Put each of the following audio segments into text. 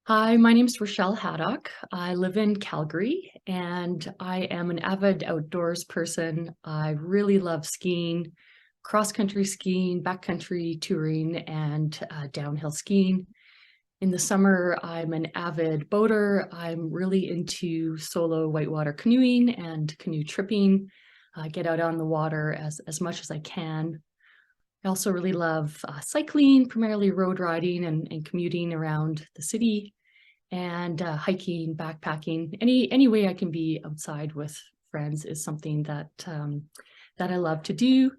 Hi, my name's Rachelle Haddock. I live in Calgary and I am an avid outdoors person. I really love skiing, cross-country skiing, backcountry touring, and downhill skiing. In the summer, I'm an avid boater. I'm really into solo whitewater canoeing and canoe tripping. I get out on the water as much as I can. I also really love cycling, primarily road riding and commuting around the city and hiking, backpacking. Any way I can be outside with friends is something that I love to do.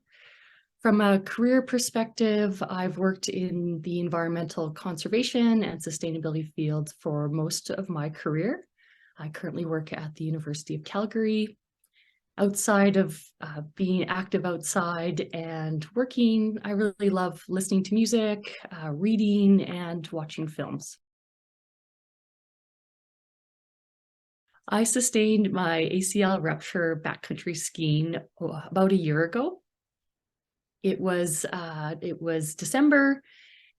From a career perspective, I've worked in the environmental conservation and sustainability fields for most of my career. I currently work at the University of Calgary. Outside of being active outside and working, I really love listening to music, reading, and watching films. I sustained my ACL rupture backcountry skiing about a year ago. It was December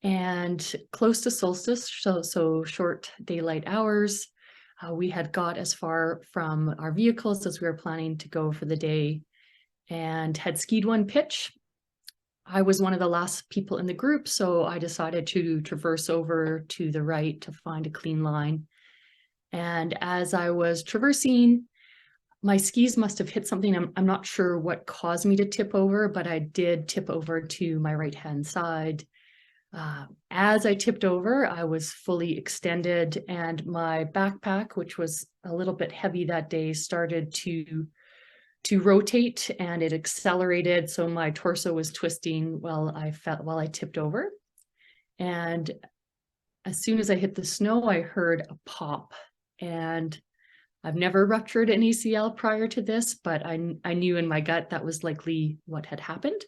and close to solstice, so short daylight hours. We had got as far from our vehicles as we were planning to go for the day and had skied one pitch. I was one of the last people in the group, so I decided to traverse over to the right to find a clean line. And as I was traversing, my skis must have hit something. I'm not sure what caused me to tip over, but I did tip over to my right-hand side. As I tipped over, I was fully extended and my backpack, which was a little bit heavy that day, started to rotate and it accelerated. So my torso was twisting while I tipped over. And as soon as I hit the snow, I heard a pop. And I've never ruptured an ACL prior to this, but I knew in my gut that was likely what had happened.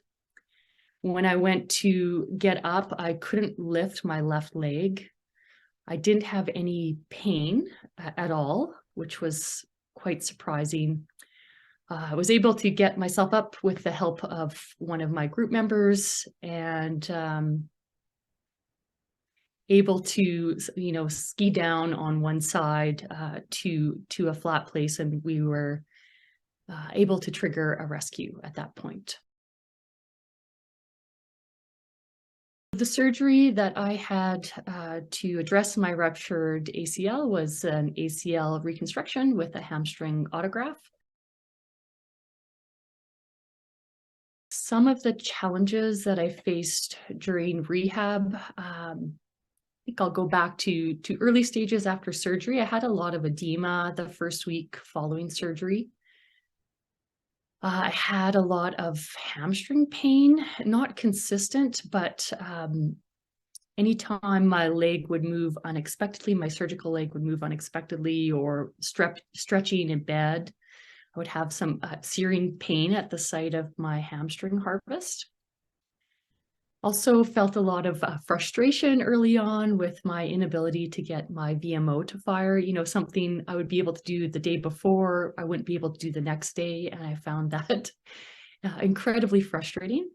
When I went to get up, I couldn't lift my left leg. I didn't have any pain at all, which was quite surprising. I was able to get myself up with the help of one of my group members and able to, ski down on one side to a flat place, and we were able to trigger a rescue at that point. The surgery that I had to address my ruptured ACL was an ACL reconstruction with a hamstring autograft. Some of the challenges that I faced during rehab, I think I'll go back to early stages after surgery. I had a lot of edema the first week following surgery. I had a lot of hamstring pain, not consistent, but anytime my leg would move unexpectedly, my surgical leg would move unexpectedly, or stretching in bed, I would have some searing pain at the site of my hamstring harvest. Also felt a lot of frustration early on with my inability to get my VMO to fire. Something I would be able to do the day before, I wouldn't be able to do the next day. And I found that incredibly frustrating.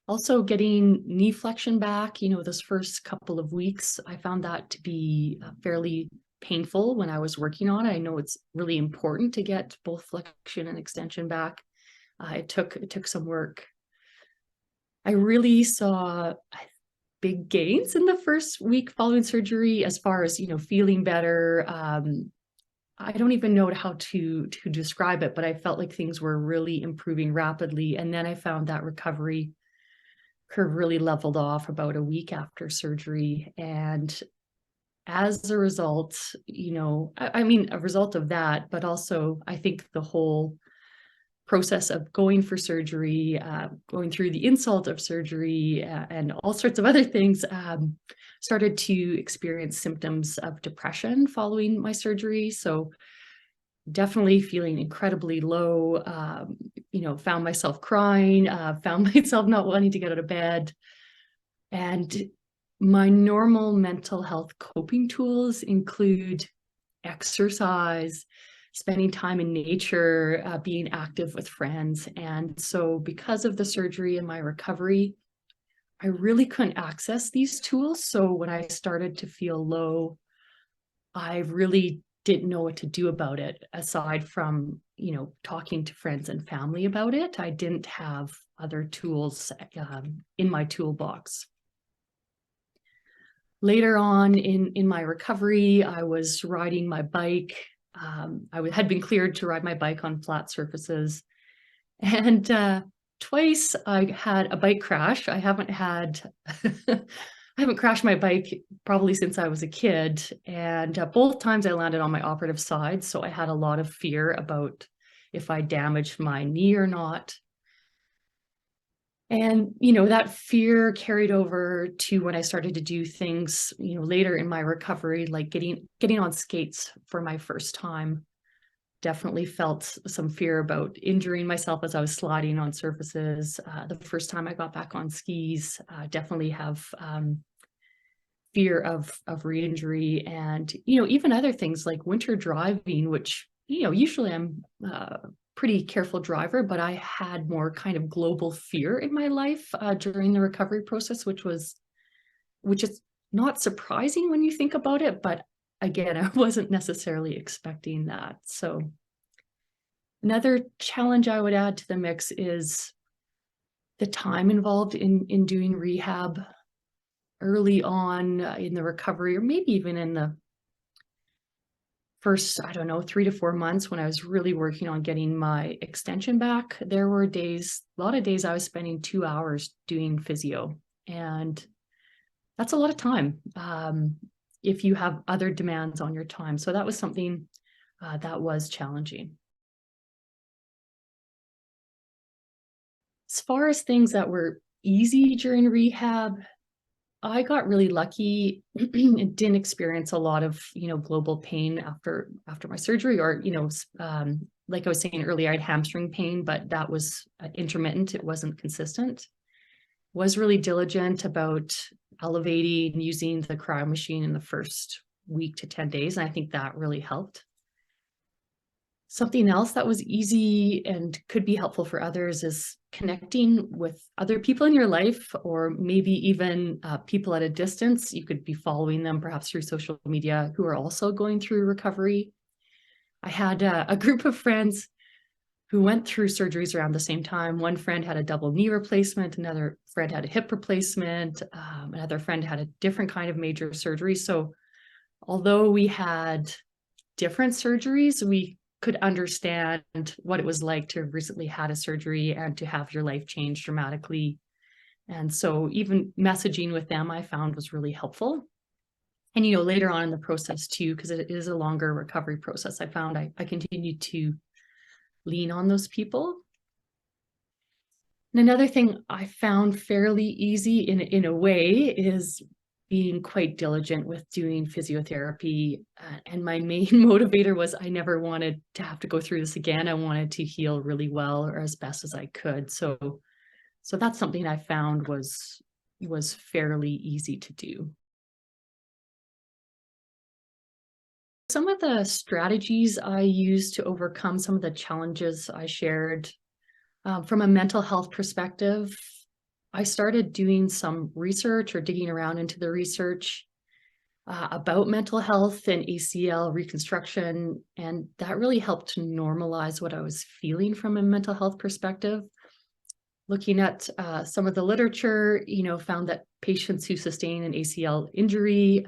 Also getting knee flexion back, this first couple of weeks, I found that to be fairly painful when I was working on it. I know it's really important to get both flexion and extension back. It took some work. I really saw big gains in the first week following surgery as far as, feeling better. I don't even know how to describe it, but I felt like things were really improving rapidly. And then I found that recovery curve really leveled off about a week after surgery. And as a result, a result of that, but also I think the whole process of going for surgery, going through the insult of surgery, and all sorts of other things, started to experience symptoms of depression following my surgery. So definitely feeling incredibly low, found myself crying, found myself not wanting to get out of bed. And my normal mental health coping tools include exercise, spending time in nature, being active with friends. And so because of the surgery and my recovery, I really couldn't access these tools. So when I started to feel low, I really didn't know what to do about it, aside from, talking to friends and family about it. I didn't have other tools in my toolbox. Later on in my recovery, I was riding my bike. I had been cleared to ride my bike on flat surfaces. And twice I had a bike crash. I haven't crashed my bike probably since I was a kid. And both times I landed on my operative side. So I had a lot of fear about if I damaged my knee or not. And, that fear carried over to when I started to do things, later in my recovery, like getting on skates for my first time. Definitely felt some fear about injuring myself as I was sliding on surfaces. The first time I got back on skis, definitely have fear of re-injury, and even other things like winter driving, which usually I'm a pretty careful driver, but I had more kind of global fear in my life during the recovery process, which is not surprising when you think about it, but again, I wasn't necessarily expecting that. So another challenge I would add to the mix is the time involved in doing rehab early on in the recovery, or maybe even in the first, 3 to 4 months when I was really working on getting my extension back. There were a lot of days I was spending 2 hours doing physio, and that's a lot of time if you have other demands on your time. So that was something that was challenging. As far as things that were easy during rehab, I got really lucky and didn't experience a lot of, global pain after my surgery, or, like I was saying earlier, I had hamstring pain, but that was intermittent. It wasn't consistent. Was really diligent about elevating, using the cryo machine in the first week to 10 days. And I think that really helped. Something else that was easy and could be helpful for others is connecting with other people in your life, or maybe even people at a distance. You could be following them perhaps through social media who are also going through recovery. I had a group of friends who went through surgeries around the same time. One friend had a double knee replacement, another friend had a hip replacement, another friend had a different kind of major surgery. So although we had different surgeries, we could understand what it was like to have recently had a surgery and to have your life change dramatically. And so even messaging with them, I found was really helpful. And, later on in the process too, because it is a longer recovery process, I found I continued to lean on those people. And another thing I found fairly easy in a way is being quite diligent with doing physiotherapy. And my main motivator was I never wanted to have to go through this again. I wanted to heal really well, or as best as I could. So that's something I found was fairly easy to do. Some of the strategies I used to overcome some of the challenges I shared, from a mental health perspective, I started doing some research or digging around into the research about mental health and ACL reconstruction. And that really helped to normalize what I was feeling from a mental health perspective. Looking at some of the literature, found that patients who sustain an ACL injury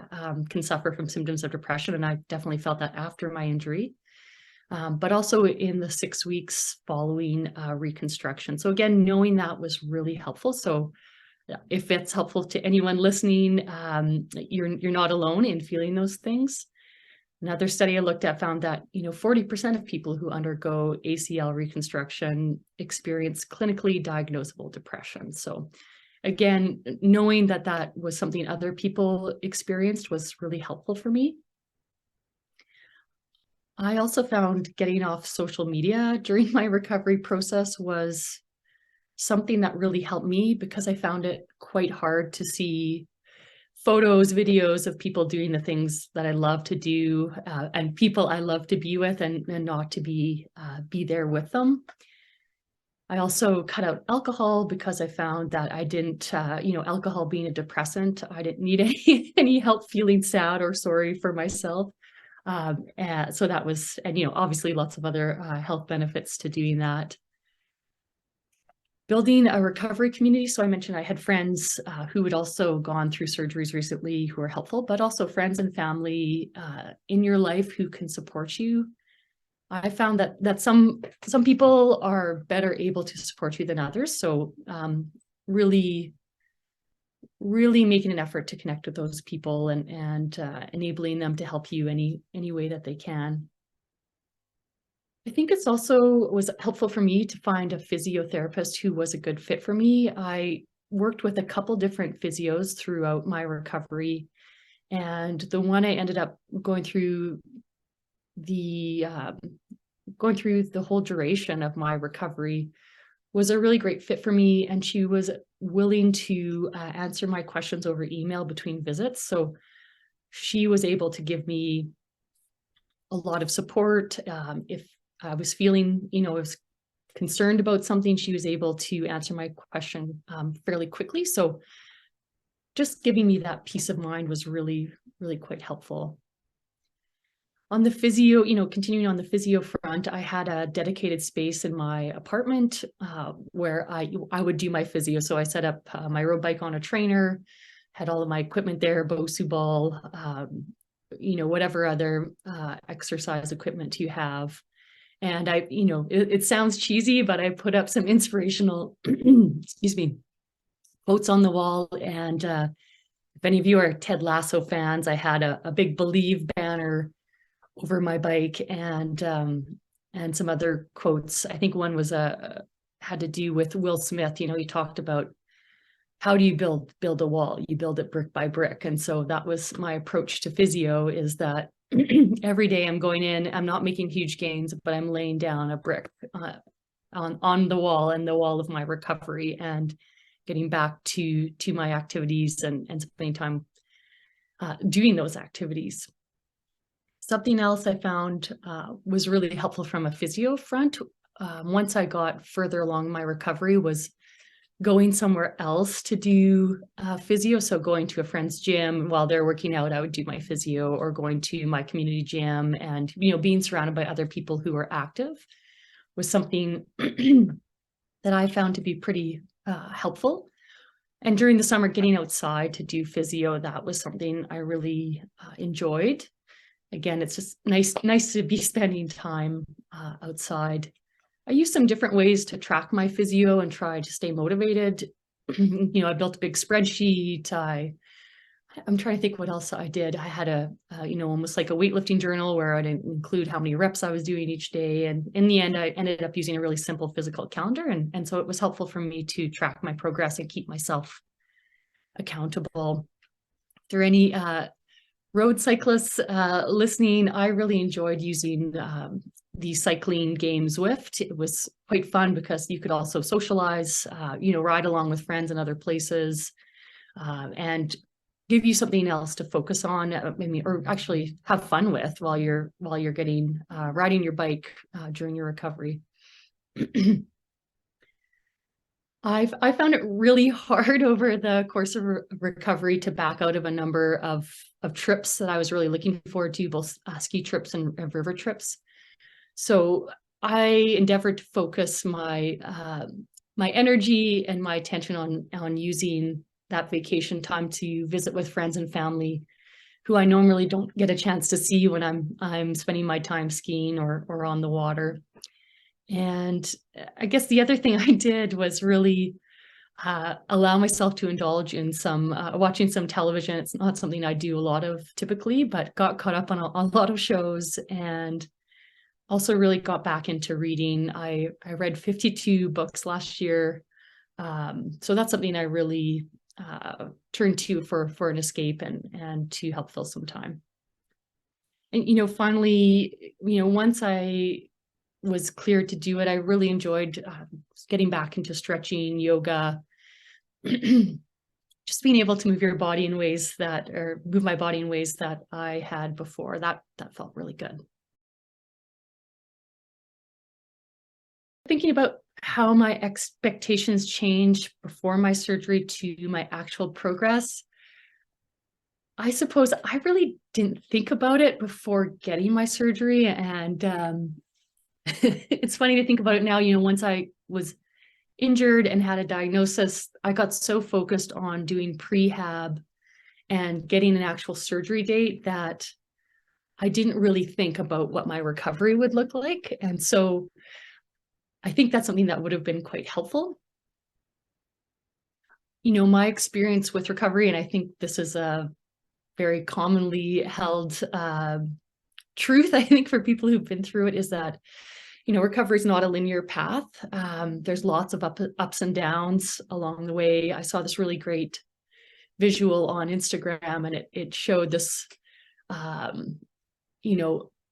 can suffer from symptoms of depression. And I definitely felt that after my injury. But also in the 6 weeks following reconstruction. So again, knowing that was really helpful. So if it's helpful to anyone listening, you're not alone in feeling those things. Another study I looked at found that 40% of people who undergo ACL reconstruction experience clinically diagnosable depression. So again, knowing that was something other people experienced was really helpful for me. I also found getting off social media during my recovery process was something that really helped me, because I found it quite hard to see photos, videos of people doing the things that I love to do, and people I love to be with, and not to be there with them. I also cut out alcohol because I found that I didn't, alcohol being a depressant, I didn't need any help feeling sad or sorry for myself. And so that was, and, obviously lots of other health benefits to doing that. Building a recovery community. So I mentioned I had friends who had also gone through surgeries recently who are helpful, but also friends and family in your life who can support you. I found that some people are better able to support you than others. So really making an effort to connect with those people and enabling them to help you any way that they can. I think it's also was helpful for me to find a physiotherapist who was a good fit for me. I worked with a couple different physios throughout my recovery, and the one I ended up going through the whole duration of my recovery was a really great fit for me, and she was willing to answer my questions over email between visits. So she was able to give me a lot of support. If I was feeling, I was concerned about something, she was able to answer my question fairly quickly. So just giving me that peace of mind was really, really quite helpful. On the physio, continuing on the physio front, I had a dedicated space in my apartment where I would do my physio. So I set up my road bike on a trainer, had all of my equipment there, Bosu ball, whatever other exercise equipment you have. And it sounds cheesy, but I put up some inspirational, excuse me, quotes on the wall. And if any of you are Ted Lasso fans, I had a big Believe banner over my bike and some other quotes. I think one was had to do with Will Smith. He talked about how do you build a wall? You build it brick by brick. And so that was my approach to physio, is that every day I'm going in, I'm not making huge gains, but I'm laying down a brick on the wall and the wall of my recovery, and getting back to my activities and spending time doing those activities. Something else I found was really helpful from a physio front, once I got further along my recovery, was going somewhere else to do physio. So going to a friend's gym while they're working out, I would do my physio, or going to my community gym and, being surrounded by other people who are active was something that I found to be pretty helpful. And during the summer, getting outside to do physio, that was something I really enjoyed. Again, it's just nice to be spending time outside. I use some different ways to track my physio and try to stay motivated. I built a big spreadsheet. I'm trying to think what else I did. I had almost like a weightlifting journal where I'd include how many reps I was doing each day. And in the end, I ended up using a really simple physical calendar. And so it was helpful for me to track my progress and keep myself accountable. If there are any road cyclists listening, I really enjoyed using the cycling game Zwift. It was quite fun because you could also socialize, ride along with friends in other places, and give you something else to focus on, or actually have fun with while you're getting riding your bike during your recovery. I found it really hard over the course of recovery to back out of a number of trips that I was really looking forward to, both ski trips and river trips. So I endeavored to focus my my energy and my attention on using that vacation time to visit with friends and family who I normally don't get a chance to see when I'm spending my time skiing or on the water. And I guess the other thing I did was really allow myself to indulge in some watching some television. It's not something I do a lot of typically, but got caught up on a lot of shows, and also really got back into reading. I read 52 books last year. So that's something I really turned to for an escape and to help fill some time. And, finally, once I was cleared to do it, I really enjoyed getting back into stretching, yoga, just being able to move my body in ways that I had before. That felt really good. Thinking about how my expectations changed before my surgery to my actual progress. I suppose I really didn't think about it before getting my surgery. And it's funny to think about it now. Once I was injured and had a diagnosis, I got so focused on doing prehab and getting an actual surgery date that I didn't really think about what my recovery would look like. And so I think that's something that would have been quite helpful. My experience with recovery, and I think this is a very commonly held truth, I think, for people who've been through it, is that, recovery is not a linear path. There's lots of ups and downs along the way. I saw this really great visual on Instagram, and it showed this,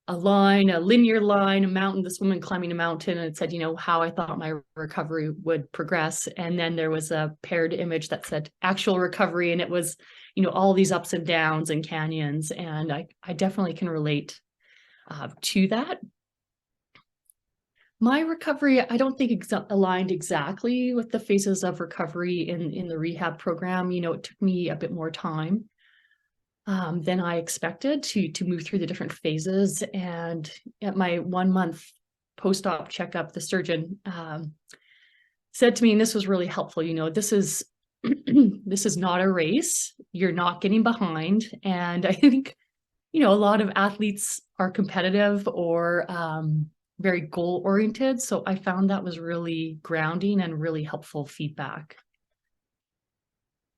a linear line, a mountain, this woman climbing a mountain, and it said, how I thought my recovery would progress. And then there was a paired image that said actual recovery, and it was, all these ups and downs and canyons. And I definitely can relate to that. My recovery, I don't think aligned exactly with the phases of recovery in the rehab program. It took me a bit more time than I expected to move through the different phases. And at my 1 month post-op checkup, the surgeon said to me, and this was really helpful, this is this is not a race. You're not getting behind. And I think, a lot of athletes are competitive or very goal-oriented. So I found that was really grounding and really helpful feedback.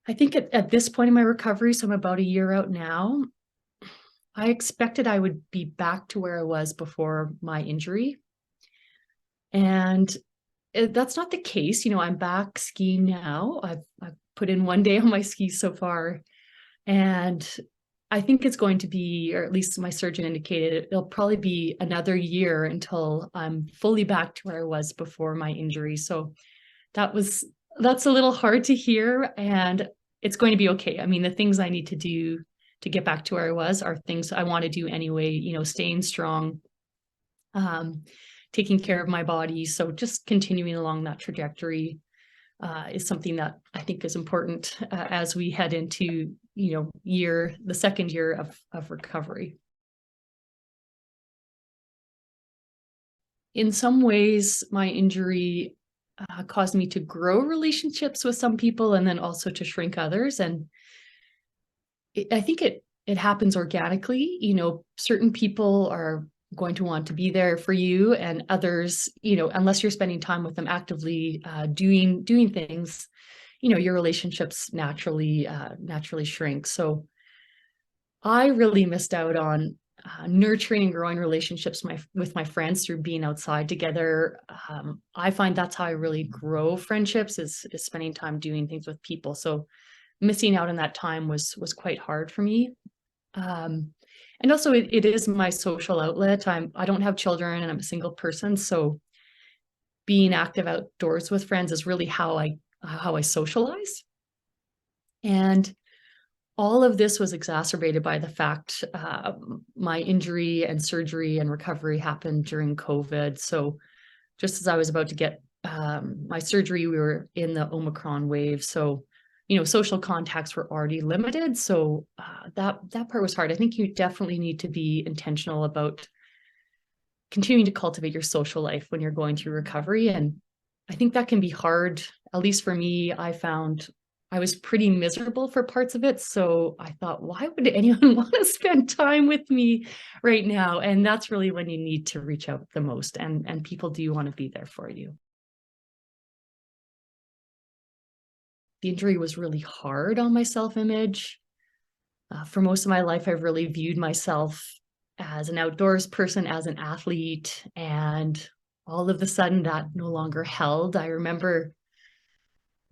I think at this point in my recovery, so I'm about a year out now, I expected I would be back to where I was before my injury. And that's not the case. I'm back skiing now. I've put in 1 day on my skis so far. And I think it's going to be, or at least my surgeon indicated, it'll probably be another year until I'm fully back to where I was before my injury. So that's a little hard to hear, and it's going to be okay. I mean, the things I need to do to get back to where I was are things I want to do anyway, staying strong, taking care of my body. So just continuing along that trajectory is something that I think is important as we head into, the second year of recovery. In some ways, my injury caused me to grow relationships with some people and then also to shrink others. And I think it happens organically. Certain people are going to want to be there for you, and others, unless you're spending time with them actively doing things, your relationships naturally shrink. So I really missed out on nurturing and growing relationships with my friends through being outside together. I find that's how I really grow friendships, is spending time doing things with people. So missing out on that time was quite hard for me. And also it is my social outlet. I don't have children and I'm a single person. So being active outdoors with friends is really how I socialize. And all of this was exacerbated by the fact my injury and surgery and recovery happened during COVID. So just as I was about to get my surgery, we were in the Omicron wave. So, social contacts were already limited. So that part was hard. I think you definitely need to be intentional about continuing to cultivate your social life when you're going through recovery. And I think that can be hard. At least for me, I found I was pretty miserable for parts of it. So I thought, why would anyone want to spend time with me right now? And that's really when you need to reach out the most. And people do want to be there for you. The injury was really hard on my self-image. For most of my life, I've really viewed myself as an outdoors person, as an athlete, and all of a sudden that no longer held. I remember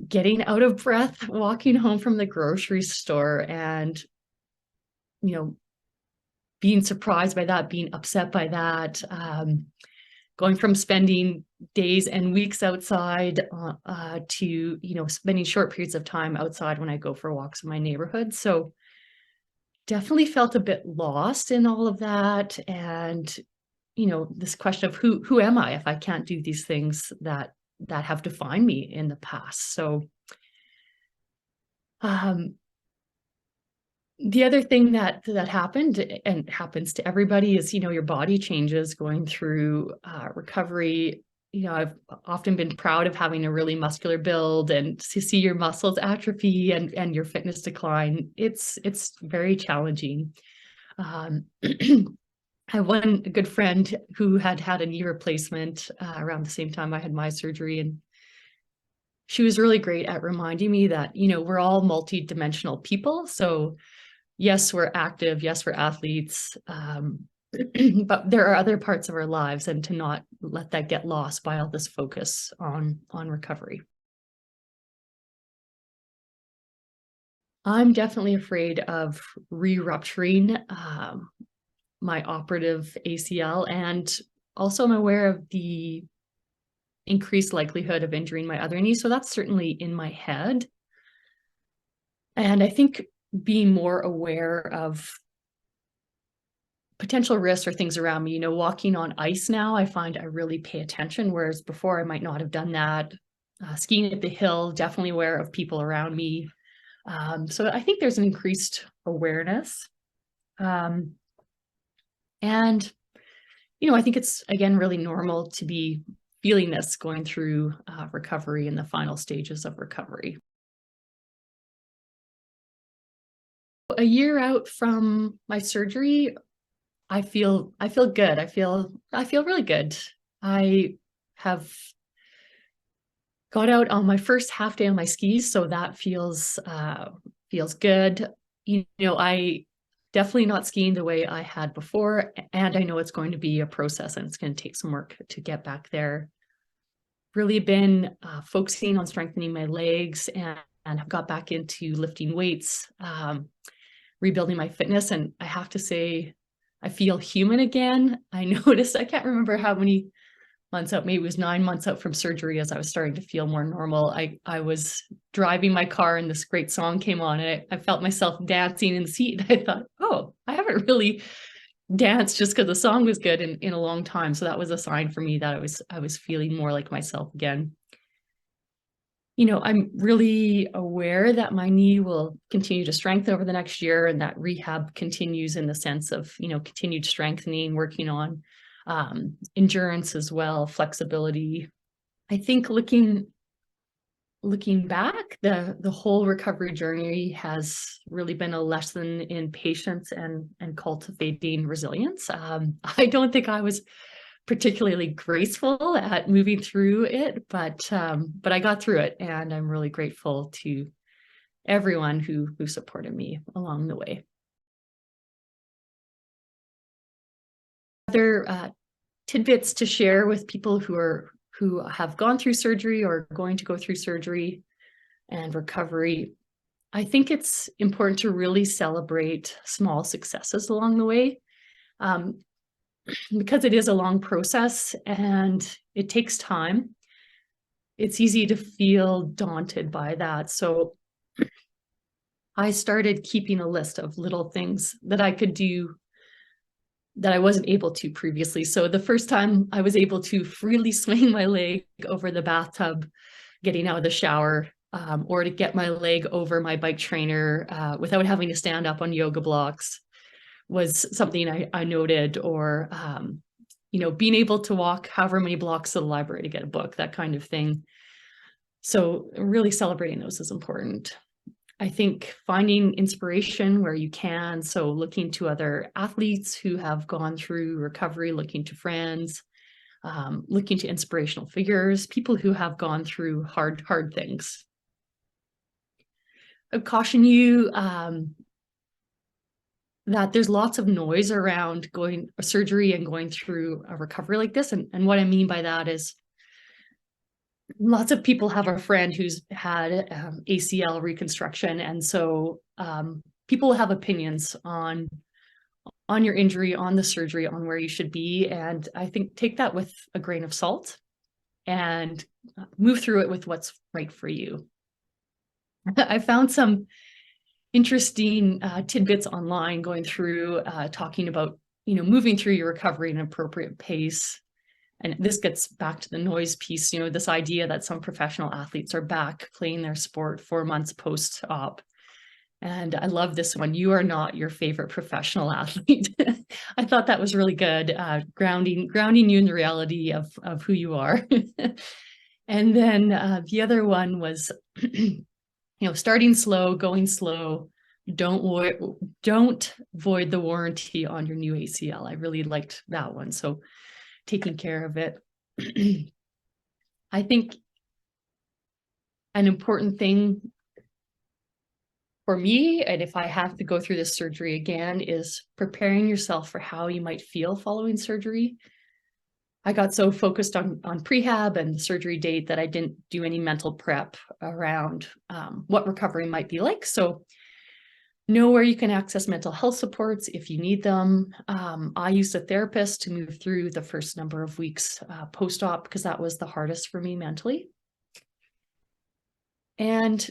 getting out of breath, walking home from the grocery store and, being surprised by that, being upset by that, going from spending days and weeks outside to, spending short periods of time outside when I go for walks in my neighborhood. So definitely felt a bit lost in all of that. And, this question of who am I if I can't do these things that that have defined me in the past. So the other thing that happened and happens to everybody is, your body changes going through recovery. I've often been proud of having a really muscular build, and to see your muscles atrophy and your fitness decline, it's very challenging. I have one good friend who had a knee replacement around the same time I had my surgery, and she was really great at reminding me that, we're all multi-dimensional people. So yes, we're active. Yes, we're athletes. But there are other parts of our lives, and to not let that get lost by all this focus on recovery. I'm definitely afraid of re-rupturing my operative ACL, and also I'm aware of the increased likelihood of injuring my other knee. So that's certainly in my head. And I think being more aware of potential risks or things around me, walking on ice now, I find I really pay attention, whereas before I might not have done that. Skiing at the hill, definitely aware of people around me. So I think there's an increased awareness. And, I think it's, again, really normal to be feeling this going through recovery and the final stages of recovery. A year out from my surgery, I feel good. I feel really good. I have got out on my first half day on my skis, so that feels good. I definitely not skiing the way I had before, and I know it's going to be a process, and it's going to take some work to get back there. Really been focusing on strengthening my legs, and have got back into lifting weights, rebuilding my fitness. And I have to say, I feel human again. I noticed, I can't remember how many months out, maybe it was 9 months out from surgery, as I was starting to feel more normal. I was driving my car and this great song came on, and I felt myself dancing in the seat. I thought, oh, I haven't really danced just because the song was good in a long time. So that was a sign for me that I was feeling more like myself again. I'm really aware that my knee will continue to strengthen over the next year, and that rehab continues in the sense of, continued strengthening, working on endurance as well, flexibility. I think looking back, the whole recovery journey has really been a lesson in patience and cultivating resilience. I don't think I was particularly graceful at moving through it, but I got through it, and I'm really grateful to everyone who supported me along the way. Other tidbits to share with people who have gone through surgery or are going to go through surgery and recovery. I think it's important to really celebrate small successes along the way. Because it is a long process and it takes time, it's easy to feel daunted by that. So I started keeping a list of little things that I could do that I wasn't able to previously. So the first time I was able to freely swing my leg over the bathtub, getting out of the shower, or to get my leg over my bike trainer without having to stand up on yoga blocks, was something I noted. Or, being able to walk however many blocks to the library to get a book, that kind of thing. So really celebrating those is important. I think finding inspiration where you can. So looking to other athletes who have gone through recovery, looking to friends, looking to inspirational figures, people who have gone through hard things. I caution you that there's lots of noise around going surgery and going through a recovery like this. And what I mean by that is lots of people have a friend who's had ACL reconstruction. And so people have opinions on your injury, on the surgery, on where you should be. And I think take that with a grain of salt and move through it with what's right for you. I found some interesting tidbits online going through talking about, moving through your recovery at an appropriate pace. And this gets back to the noise piece, this idea that some professional athletes are back playing their sport 4 months post-op. And I love this one. You are not your favorite professional athlete. I thought that was really good, grounding you in the reality of who you are. And then the other one was, starting slow, going slow. Don't void the warranty on your new ACL. I really liked that one. So taking care of it. I think an important thing for me, and if I have to go through this surgery again, is preparing yourself for how you might feel following surgery. I got so focused on prehab and the surgery date that I didn't do any mental prep around what recovery might be like. So know where you can access mental health supports if you need them. I used a therapist to move through the first number of weeks post-op because that was the hardest for me mentally. And,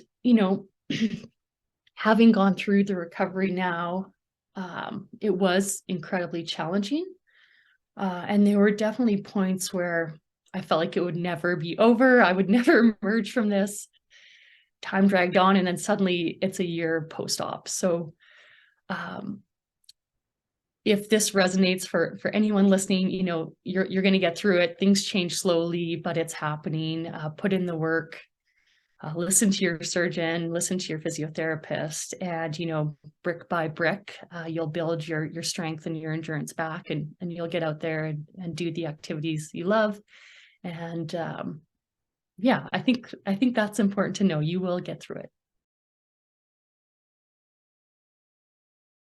having gone through the recovery now, it was incredibly challenging. And there were definitely points where I felt like it would never be over. I would never emerge from this. Time dragged on, and then suddenly it's a year post-op. So if this resonates for anyone listening, you're going to get through it. Things change slowly, but it's happening. Put in the work. Listen to your surgeon, listen to your physiotherapist, and, brick by brick, you'll build your strength and your endurance back, and you'll get out there and do the activities you love. And yeah, I think that's important to know. You will get through it.